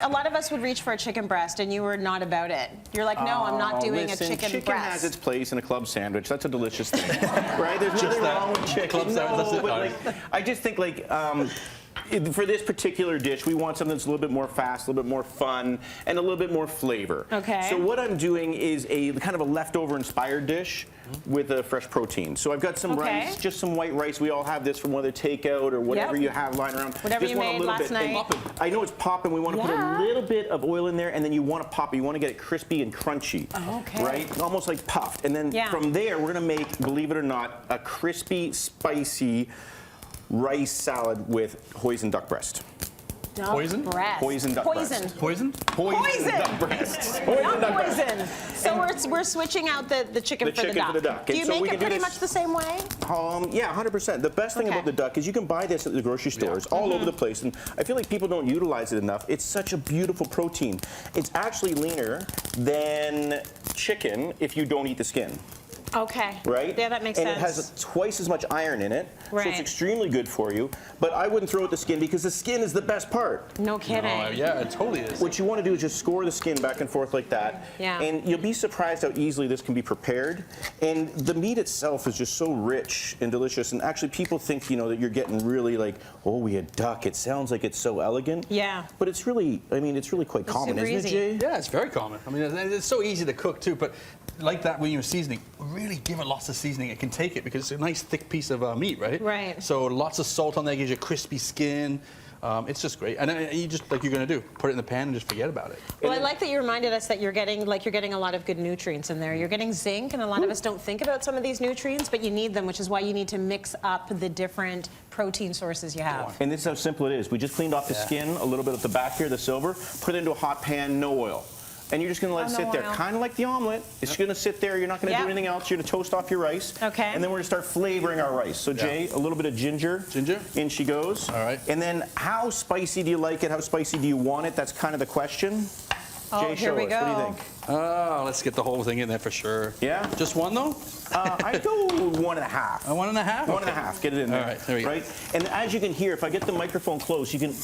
A lot of us would reach for a chicken breast, and you were not about it. You're like, no, I'm not doing a chicken breast. Chicken has its place in a club sandwich. That's a delicious thing, right? There's nothing wrong with chicken. No, but like, I just think like. For this particular dish, we want something that's a little bit more fast, a little bit more fun, and a little bit more flavor. Okay. So what I'm doing is a kind of a leftover inspired dish with a fresh protein. So I've got some rice, just some white rice. We all have this from whether takeout or whatever you have lying around. Whatever just you made last night. I know it's popping. We want to put a little bit of oil in there, and then you want to pop it. You want to get it crispy and crunchy, right? Almost like puffed. And then from there, we're going to make, believe it or not, a crispy, rice salad with Hoisin Duck Breast. Hoisin Duck Breast. Hoisin Duck Breast. Not poison. So we're switching out the chicken for the duck. Do you make it pretty much the same way? Yeah, 100%. The best thing about the duck is you can buy this at the grocery stores all over the place, and I feel like people don't utilize it enough. It's such a beautiful protein. It's actually leaner than chicken if you don't eat the skin. Okay. Right? Yeah, that makes sense. And it has twice as much iron in it, so it's extremely good for you. But I wouldn't throw out the skin because the skin is the best part. No kidding. Yeah, it totally is. What you want to do is just score the skin back and forth like that. Yeah. And you'll be surprised how easily this can be prepared. And the meat itself is just so rich and delicious. And actually people think, you know, that you're getting really like, oh, we had duck. It sounds like it's so elegant. Yeah. But it's really, I mean, it's really quite common, isn't it, Jay? Yeah, it's very common. I mean, it's so easy to cook too, but like that when you're seasoning, really give it lots of seasoning. It can take it because it's a nice thick piece of meat, right? Right. So lots of salt on there gives you crispy skin. It's just great, and you just like you're gonna do, put it in the pan and just forget about it. Well, I like that you reminded us that you're getting a lot of good nutrients in there. You're getting zinc, and a lot of us don't think about some of these nutrients, but you need them, which is why you need to mix up the different protein sources you have. And this is how simple it is. We just cleaned off the skin, a little bit at the back here, the silver, put it into a hot pan, no oil. And you're just going to let it sit there, kind of like the omelet. It's going to sit there. You're not going to do anything else. You're going to toast off your rice. Okay. And then we're going to start flavoring our rice. So, Jay, a little bit of ginger. Ginger. In she goes. All right. And then how spicy do you like it? How spicy do you want it? That's kind of the question. Jay, here we go. What do you think? Let's get the whole thing in there for sure. Yeah? Just one, though? I'd go 1.5. 1.5? 1.5. Get it in there. All right, there we go. Right? And as you can hear, if I get the microphone close, you can...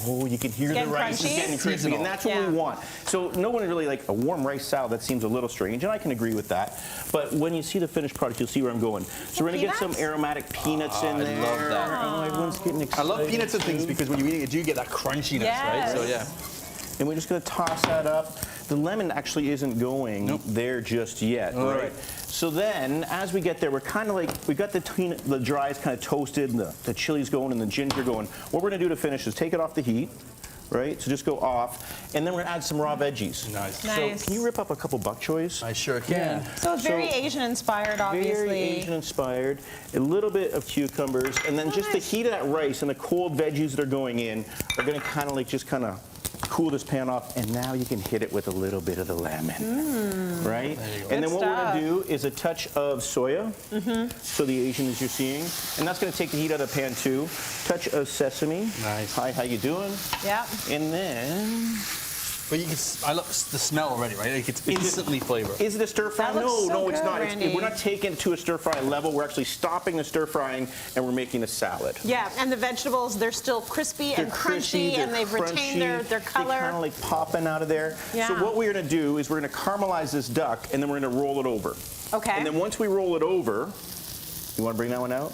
Oh, you can hear the rice is getting crispy, and that's what we want. So no one really like a warm rice salad. That seems a little strange, and I can agree with that. But when you see the finished product, you'll see where I'm going. So we're going to get some aromatic peanuts in there. I love that. Oh, everyone's getting excited. I love peanuts and things because when you're eating it, you get that crunchiness, right? So yeah. And we're just going to toss that up. The lemon actually isn't going there just yet, right? So then, as we get there, we're kind of like, we got the dry is kind of toasted, and the chili's going, and the ginger going. What we're going to do to finish is take it off the heat, right? So just go off, and then we're going to add some raw veggies. Nice. So can you rip up a couple bok choys? I sure can. So it's very Asian-inspired, obviously. Very Asian-inspired. A little bit of cucumbers, and then just the heat of that rice and the cold veggies that are going in are going to kind of like just kind of cool this pan off, and now you can hit it with a little bit of the lemon, right? And then what we're going to do is a touch of soya, so the Asian as you're seeing, and that's going to take the heat out of the pan too. Touch of sesame. Nice. Hi, how you doing? Yeah. And then... But you can, I love the smell already, right? Like it's instantly flavor. Is it a stir fry? No, it's not. We're not taking it to a stir fry level. We're actually stopping the stir frying, and we're making a salad. Yeah, and the vegetables, they're still crispy and crunchy, and they've retained their color. They're kind of like popping out of there. Yeah. So what we're going to do is we're going to caramelize this duck, and then we're going to roll it over. Okay. And then once we roll it over, you want to bring that one out?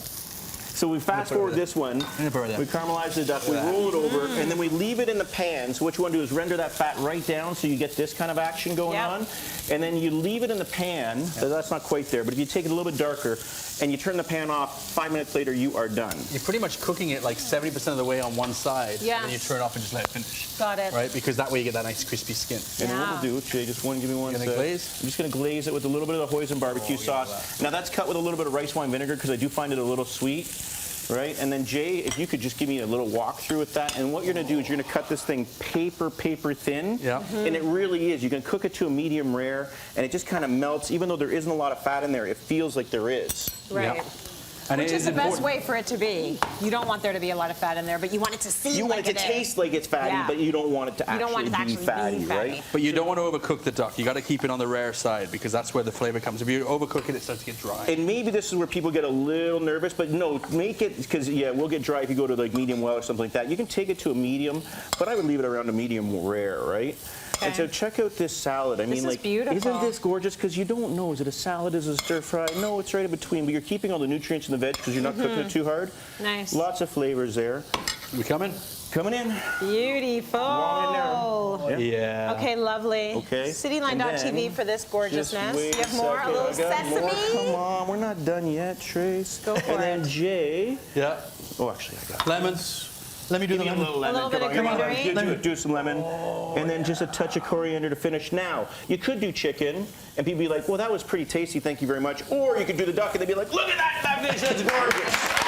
So we fast forward this one, we caramelize the duck, we roll it over, and then we leave it in the pan. So what you want to do is render that fat right down so you get this kind of action going on. And then you leave it in the pan, so that's not quite there, but if you take it a little bit darker and you turn the pan off, 5 minutes later you are done. You're pretty much cooking it like 70% of the way on one side, and then you turn it off and just let it finish. Got it. Right, because that way you get that nice crispy skin. And then what we'll do, Jay, just give me one second. Glaze? I'm just going to glaze it with a little bit of the Hoisin barbecue sauce. Now that's cut with a little bit of rice wine vinegar because I do find it a little sweet. Right, and then Jay, if you could just give me a little walkthrough with that, and what you're going to do is you're going to cut this thing paper thin, and it really is. You can cook it to a medium rare, and it just kind of melts. Even though there isn't a lot of fat in there, it feels like there is. Right. And Which it is the best important. way for it to be. You don't want there to be a lot of fat in there, but you want it to seem You want like it to is. taste like it's fatty, Yeah. but you don't want it to You don't want it to actually be actually be fatty, right? fatty. But you don't want to overcook the duck. You got to keep it on the rare side because that's where the flavor comes. If you overcook it, it starts to get dry. And maybe this is where people get a little nervous, but no, make it, because yeah, we'll get dry if you go to like medium well or something like that. You can take it to a medium, but I would leave it around a medium rare, right? And so Okay. check out this salad. I This mean, is like, beautiful. isn't this gorgeous? Because you don't know, is it a salad, is it a stir fry? No, it's right in between, but you're keeping all the nutrients in the veg because you're not cooking it too hard. Nice. Lots of flavors there. We coming? Coming in. Beautiful. Long in there. Yeah. Okay, lovely. Okay. Cityline.tv And then for this Just gorgeousness. wait You have more? A second. little I got sesame? more. Come on, we're not done yet, Trace. Go for and then it. Jay. Yeah. Oh, actually, I got it. Lemons. Let me do Give the me a lemon. little lemon. little bit Come of on, come on. greenery. Do some lemon. And then just a touch of coriander to finish. Now, you could do chicken, and people be like, well, that was pretty tasty, thank you very much. Or you could do the duck, and they'd be like, look at that fish, that's gorgeous.